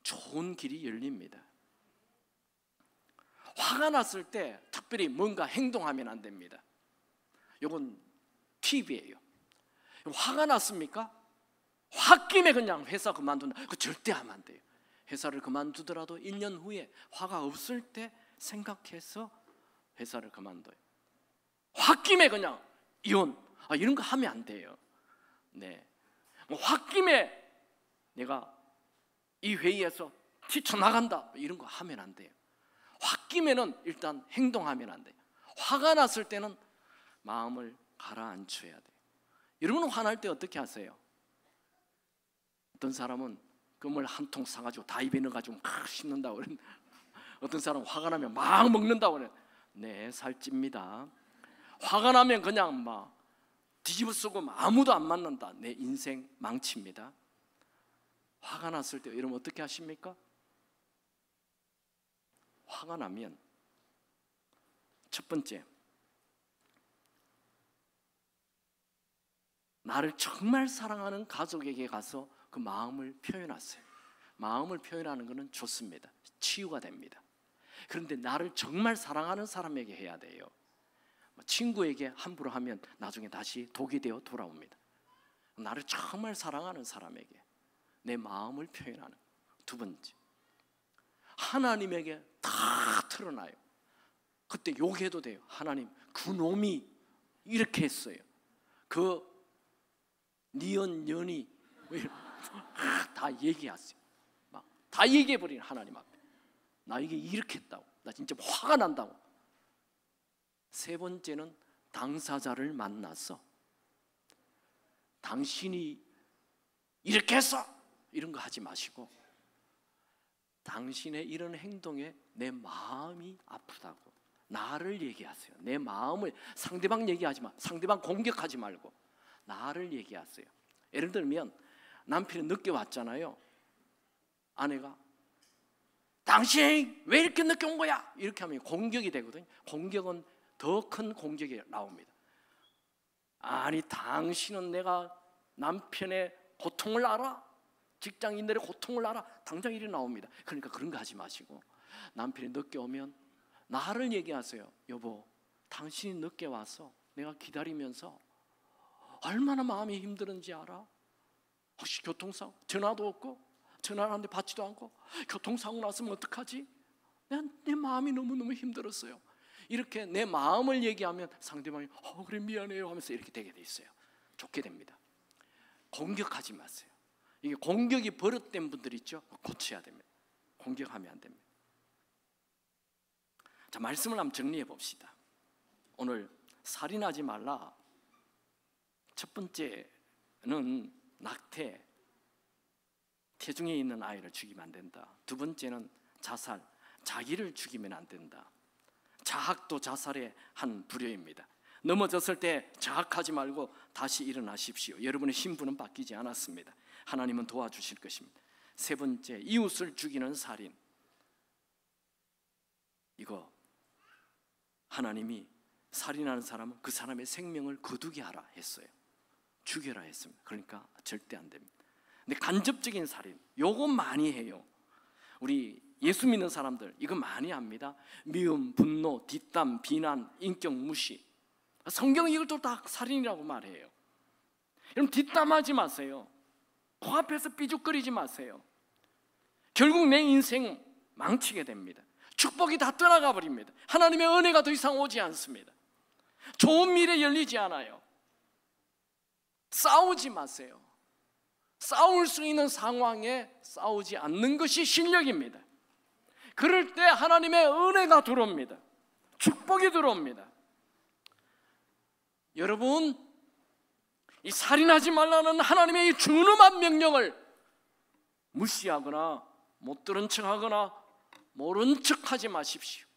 좋은 길이 열립니다. 화가 났을 때 특별히 뭔가 행동하면 안 됩니다. 이건 팁이에요. 화가 났습니까? 홧김에 그냥 회사 그만둔다. 그거 절대 하면 안 돼요. 회사를 그만두더라도 1년 후에 화가 없을 때 생각해서 회사를 그만둬요. 홧김에 그냥 이혼, 이런 거 하면 안 돼요. 네, 뭐 홧김에 내가 이 회의에서 뛰쳐나간다, 이런 거 하면 안 돼요. 홧김에는 일단 행동하면 안 돼요. 화가 났을 때는 마음을 가라앉혀야 돼요. 여러분은 화날 때 어떻게 하세요? 어떤 사람은 껌을 한 통 사가지고 다 입에 넣어가지고 막 씹는다고 그래. 어떤 사람은 화가 나면 막 먹는다고 그래. 네, 살찝니다. 화가 나면 그냥 막 뒤집어 쓰고 아무도 안 만난다. 내 인생 망칩니다. 화가 났을 때 여러분 어떻게 하십니까? 화가 나면 첫 번째, 나를 정말 사랑하는 가족에게 가서 그 마음을 표현하세요. 마음을 표현하는 것은 좋습니다. 치유가 됩니다. 그런데 나를 정말 사랑하는 사람에게 해야 돼요. 친구에게 함부로 하면 나중에 다시 독이 되어 돌아옵니다. 나를 정말 사랑하는 사람에게 내 마음을 표현하는. 두 번째, 하나님에게 다 털어놔요. 그때 욕해도 돼요. 하나님, 그 놈이 이렇게 했어요. 그 니은 년이 다 얘기하세요. 막 다 얘기해버리는 하나님 앞에. 나 이게 이렇게 했다고. 나 진짜 화가 난다고. 세 번째는 당사자를 만나서 당신이 이렇게 했어, 이런 거 하지 마시고 당신의 이런 행동에 내 마음이 아프다고 나를 얘기하세요. 내 마음을, 상대방 얘기하지 마. 상대방 공격하지 말고 나를 얘기하세요. 예를 들면 남편이 늦게 왔잖아요. 아내가 당신 왜 이렇게 늦게 온 거야? 이렇게 하면 공격이 되거든요. 공격은 더 큰 공격이 나옵니다. 아니, 당신은 내가 남편의 고통을 알아? 직장인들의 고통을 알아? 당장 일이 나옵니다. 그러니까 그런 거 하지 마시고 남편이 늦게 오면 나를 얘기하세요. 여보, 당신이 늦게 와서 내가 기다리면서 얼마나 마음이 힘들은지 알아? 혹시 교통사고, 전화도 없고 전화를 하는데 받지도 않고 교통사고 났으면 어떡하지? 내 마음이 너무너무 힘들었어요. 이렇게 내 마음을 얘기하면 상대방이 그래 미안해요 하면서 이렇게 되게 돼 있어요. 좋게 됩니다. 공격하지 마세요. 이게 공격이 버릇된 분들 있죠? 고쳐야 됩니다. 공격하면 안 됩니다. 자, 말씀을 한번 정리해 봅시다. 오늘 살인하지 말라. 첫 번째는 낙태, 태중에 있는 아이를 죽이면 안 된다. 두 번째는 자살, 자기를 죽이면 안 된다. 자학도 자살의 한 부류입니다. 넘어졌을 때 자학하지 말고 다시 일어나십시오. 여러분의 신분은 바뀌지 않았습니다. 하나님은 도와주실 것입니다. 세 번째, 이웃을 죽이는 살인. 이거 하나님이 살인하는 사람은 그 사람의 생명을 거두게 하라 했어요. 죽여라 했습니다. 그러니까 절대 안 됩니다. 근데 간접적인 살인, 요거 많이 해요. 우리 예수 믿는 사람들 이거 많이 합니다. 미움, 분노, 뒷담, 비난, 인격 무시. 성경이 이걸 또 다 살인이라고 말해요. 여러분 뒷담하지 마세요. 코앞에서 삐죽거리지 마세요. 결국 내 인생 망치게 됩니다. 축복이 다 떠나가 버립니다. 하나님의 은혜가 더 이상 오지 않습니다. 좋은 미래 열리지 않아요. 싸우지 마세요. 싸울 수 있는 상황에 싸우지 않는 것이 실력입니다. 그럴 때 하나님의 은혜가 들어옵니다. 축복이 들어옵니다. 여러분, 이 살인하지 말라는 하나님의 이 준엄한 명령을 무시하거나 못 들은 척하거나 모른 척하지 마십시오.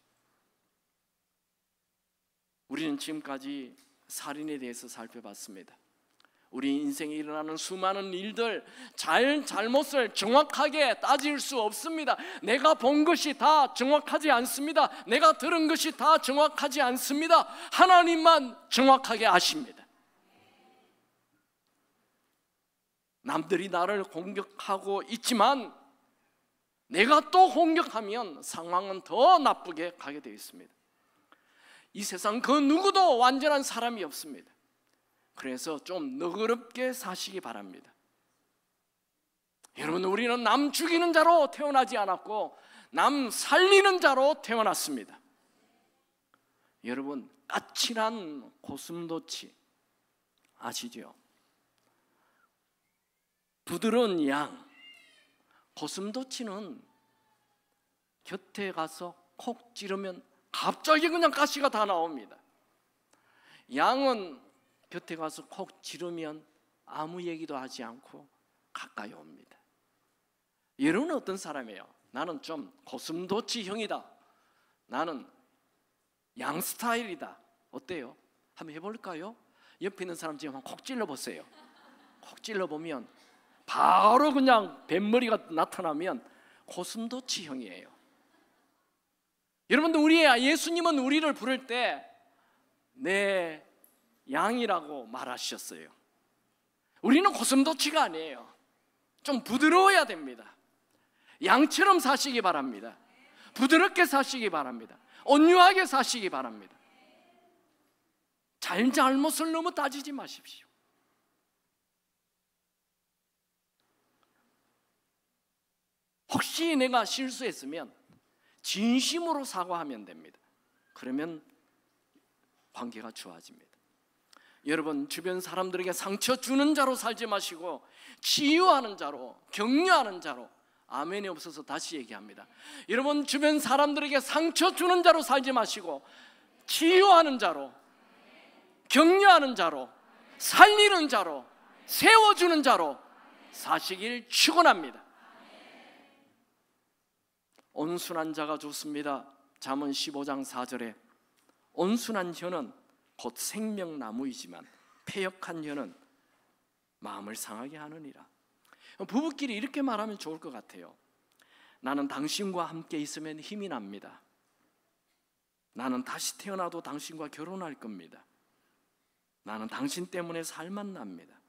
우리는 지금까지 살인에 대해서 살펴봤습니다. 우리 인생에 일어나는 수많은 일들, 잘못을 정확하게 따질 수 없습니다. 내가 본 것이 다 정확하지 않습니다. 내가 들은 것이 다 정확하지 않습니다. 하나님만 정확하게 아십니다. 남들이 나를 공격하고 있지만 내가 또 공격하면 상황은 더 나쁘게 가게 되어 있습니다. 이 세상 그 누구도 완전한 사람이 없습니다. 그래서 좀 너그럽게 사시기 바랍니다. 여러분, 우리는 남 죽이는 자로 태어나지 않았고 남 살리는 자로 태어났습니다. 여러분, 까칠한 고슴도치 아시죠? 부드러운 양, 고슴도치는 곁에 가서 콕 찌르면 갑자기 그냥 가시가 다 나옵니다. 양은 곁에 가서 콕 찌르면 아무 얘기도 하지 않고 가까이 옵니다. 여러분은 어떤 사람이에요? 나는 좀 고슴도치형이다. 나는 양 스타일이다. 어때요? 한번 해볼까요? 옆에 있는 사람 지금 콕 찔러보세요. 콕 찔러보면 바로 그냥 뱃머리가 나타나면 고슴도치형이에요. 여러분들, 예수님은 우리를 부를 때 내 양이라고 말하셨어요. 우리는 고슴도치가 아니에요. 좀 부드러워야 됩니다. 양처럼 사시기 바랍니다. 부드럽게 사시기 바랍니다. 온유하게 사시기 바랍니다. 잘못을 너무 따지지 마십시오. 혹시 내가 실수했으면 진심으로 사과하면 됩니다. 그러면 관계가 좋아집니다. 여러분, 주변 사람들에게 상처 주는 자로 살지 마시고 치유하는 자로, 격려하는 자로. 아멘이 없어서 다시 얘기합니다. 여러분, 주변 사람들에게 상처 주는 자로 살지 마시고 치유하는 자로, 격려하는 자로, 살리는 자로, 세워주는 자로 사시길 축원합니다. 온순한 자가 좋습니다. 잠언 15장 4절에 온순한 혀는 곧 생명나무이지만 패역한 혀는 마음을 상하게 하느니라. 부부끼리 이렇게 말하면 좋을 것 같아요. 나는 당신과 함께 있으면 힘이 납니다. 나는 다시 태어나도 당신과 결혼할 겁니다. 나는 당신 때문에 살만 납니다.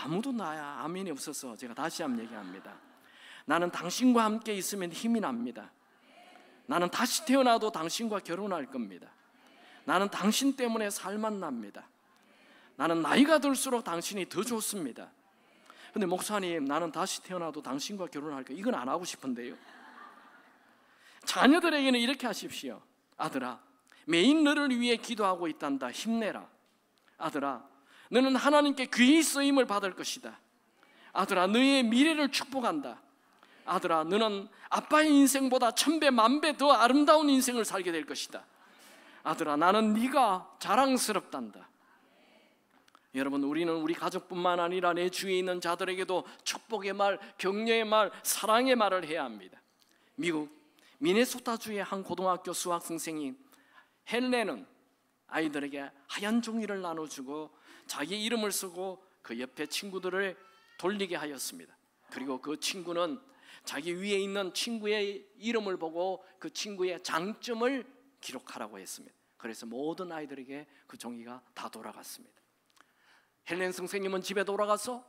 아무도 나야 아멘이 없어서 제가 다시 한번 얘기합니다. 나는 당신과 함께 있으면 힘이 납니다. 나는 다시 태어나도 당신과 결혼할 겁니다. 나는 당신 때문에 살만 납니다. 나는 나이가 들수록 당신이 더 좋습니다. 근데 목사님, 나는 다시 태어나도 당신과 결혼할 거예요. 이건 안 하고 싶은데요. 자녀들에게는 이렇게 하십시오. 아들아, 매일 너를 위해 기도하고 있단다. 힘내라. 아들아, 너는 하나님께 귀히 쓰임을 받을 것이다. 아들아, 너의 미래를 축복한다. 아들아, 너는 아빠의 인생보다 1000배, 10,000배 더 아름다운 인생을 살게 될 것이다. 아들아, 나는 네가 자랑스럽단다. 여러분, 우리는 우리 가족뿐만 아니라 내 주위에 있는 자들에게도 축복의 말, 격려의 말, 사랑의 말을 해야 합니다. 미국 미네소타주의 한 고등학교 수학 선생님 헬레는 아이들에게 하얀 종이를 나눠주고 자기 이름을 쓰고 그 옆에 친구들을 돌리게 하였습니다. 그리고 그 친구는 자기 위에 있는 친구의 이름을 보고 그 친구의 장점을 기록하라고 했습니다. 그래서 모든 아이들에게 그 종이가 다 돌아갔습니다. 헬렌 선생님은 집에 돌아가서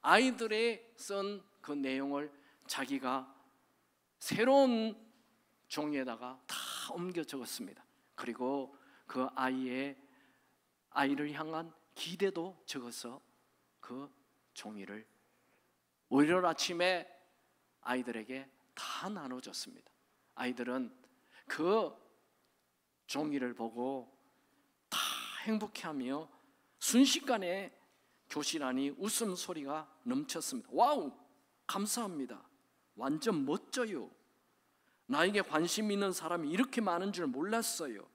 아이들의 쓴 그 내용을 자기가 새로운 종이에다가 다 옮겨 적었습니다. 그리고 그 아이를 향한 기대도 적어서 그 종이를 월요일 아침에 아이들에게 다 나눠줬습니다. 아이들은 그 종이를 보고 다 행복해하며 순식간에 교실 안이 웃음소리가 넘쳤습니다. 와우! 감사합니다. 완전 멋져요. 나에게 관심 있는 사람이 이렇게 많은 줄 몰랐어요.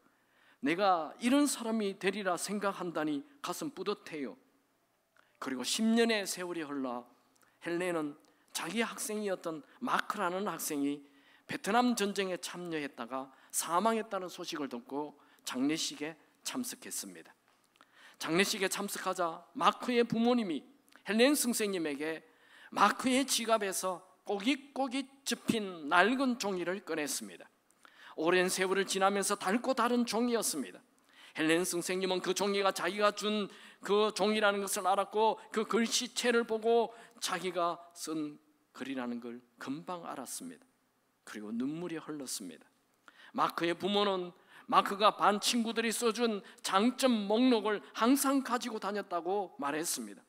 내가 이런 사람이 되리라 생각한다니 가슴 뿌듯해요. 그리고 10년의 세월이 흘러 헬렌은 자기 학생이었던 마크라는 학생이 베트남 전쟁에 참여했다가 사망했다는 소식을 듣고 장례식에 참석했습니다. 장례식에 참석하자 마크의 부모님이 헬렌 선생님에게 마크의 지갑에서 꼬깃꼬깃 접힌 낡은 종이를 꺼냈습니다. 오랜 세월을 지나면서 닳고 다른 종이었습니다. 헬렌 선생님은 그 종이가 자기가 준 그 종이라는 것을 알았고 그 글씨체를 보고 자기가 쓴 글이라는 걸 금방 알았습니다. 그리고 눈물이 흘렀습니다. 마크의 부모는 마크가 반 친구들이 써준 장점 목록을 항상 가지고 다녔다고 말했습니다.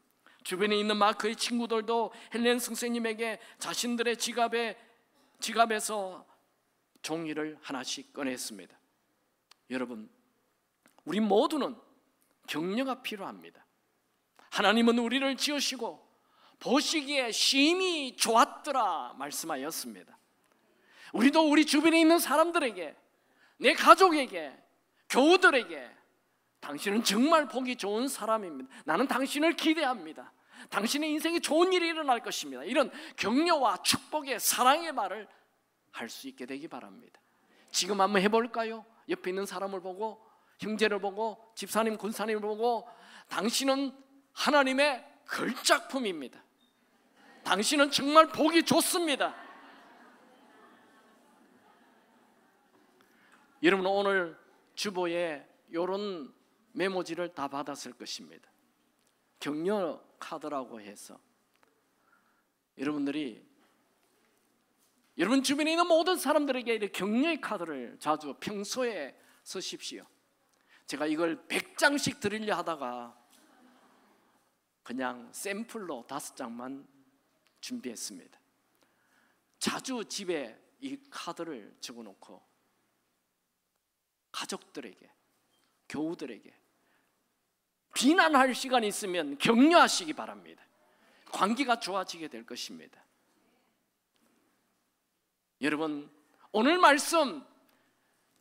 주변에 있는 마크의 친구들도 헬렌 선생님에게 자신들의 지갑에서 종이를 하나씩 꺼냈습니다. 여러분, 우리 모두는 격려가 필요합니다. 하나님은 우리를 지으시고 보시기에 심히 좋았더라 말씀하였습니다. 우리도 우리 주변에 있는 사람들에게, 내 가족에게, 교우들에게 당신은 정말 보기 좋은 사람입니다. 나는 당신을 기대합니다. 당신의 인생에 좋은 일이 일어날 것입니다. 이런 격려와 축복의 사랑의 말을 할 수 있게 되기 바랍니다. 지금 한번 해볼까요? 옆에 있는 사람을 보고, 형제를 보고, 집사님, 권사님을 보고, 당신은 하나님의 걸작품입니다. 당신은 정말 보기 좋습니다. 여러분, 오늘 주보에 이런 메모지를 다 받았을 것입니다. 격려 카드라고 해서 여러분들이 여러분 주변에 있는 모든 사람들에게 이렇게 격려의 카드를 자주 평소에 쓰십시오. 제가 이걸 100장씩 드리려 하다가 그냥 샘플로 5장만 준비했습니다. 자주 집에 이 카드를 적어놓고 가족들에게, 교우들에게 비난할 시간이 있으면 격려하시기 바랍니다. 관계가 좋아지게 될 것입니다. 여러분, 오늘 말씀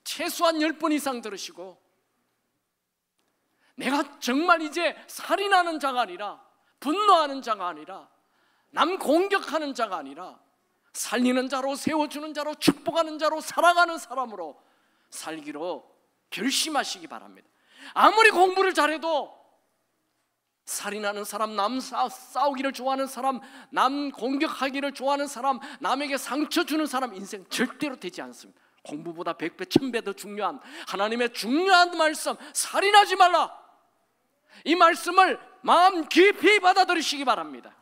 최소한 10번 이상 들으시고, 내가 정말 이제 살인하는 자가 아니라, 분노하는 자가 아니라, 남 공격하는 자가 아니라 살리는 자로, 세워주는 자로, 축복하는 자로, 살아가는 사람으로 살기로 결심하시기 바랍니다. 아무리 공부를 잘해도 살인하는 사람, 남 싸우기를 좋아하는 사람, 남 공격하기를 좋아하는 사람, 남에게 상처 주는 사람 인생 절대로 되지 않습니다. 공부보다 100배, 1000배 더 중요한 하나님의 중요한 말씀, 살인하지 말라, 이 말씀을 마음 깊이 받아들이시기 바랍니다.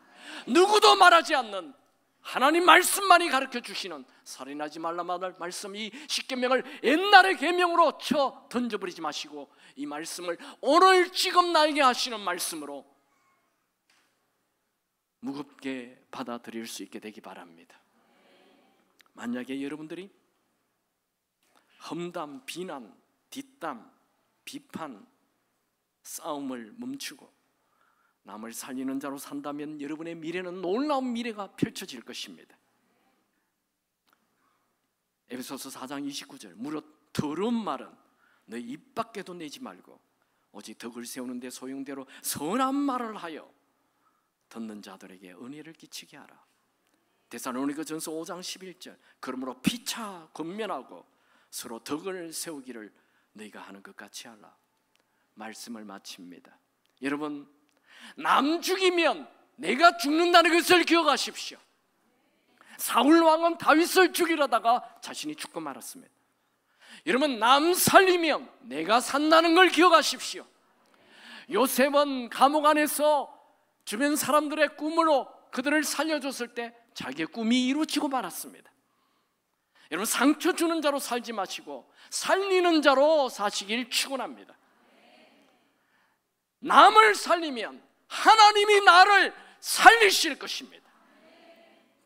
누구도 말하지 않는 하나님 말씀만이 가르쳐 주시는 살인하지 말라 말씀, 이 십계명을 옛날의 계명으로 쳐 던져버리지 마시고 이 말씀을 오늘 지금 나에게 하시는 말씀으로 무겁게 받아들일 수 있게 되기 바랍니다. 만약에 여러분들이 험담, 비난, 뒷담, 비판, 싸움을 멈추고 남을 살리는 자로 산다면 여러분의 미래는 놀라운 미래가 펼쳐질 것입니다. 에베소서 4장 29절, 무릇 더러운 말은 너희 입 밖에도 내지 말고 오직 덕을 세우는 데 소용대로 선한 말을 하여 듣는 자들에게 은혜를 끼치게 하라. 데살로니가전서 5장 11절, 그러므로 피차 권면하고 서로 덕을 세우기를 너희가 하는 것 같이 하라. 말씀을 마칩니다. 여러분, 남 죽이면 내가 죽는다는 것을 기억하십시오. 사울 왕은 다윗을 죽이려다가 자신이 죽고 말았습니다. 여러분, 남 살리면 내가 산다는 걸 기억하십시오. 요셉은 감옥 안에서 주변 사람들의 꿈으로 그들을 살려줬을 때 자기의 꿈이 이루어지고 말았습니다. 여러분, 상처 주는 자로 살지 마시고 살리는 자로 사시길 축원합니다. 남을 살리면 하나님이 나를 살리실 것입니다.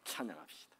찬양합시다.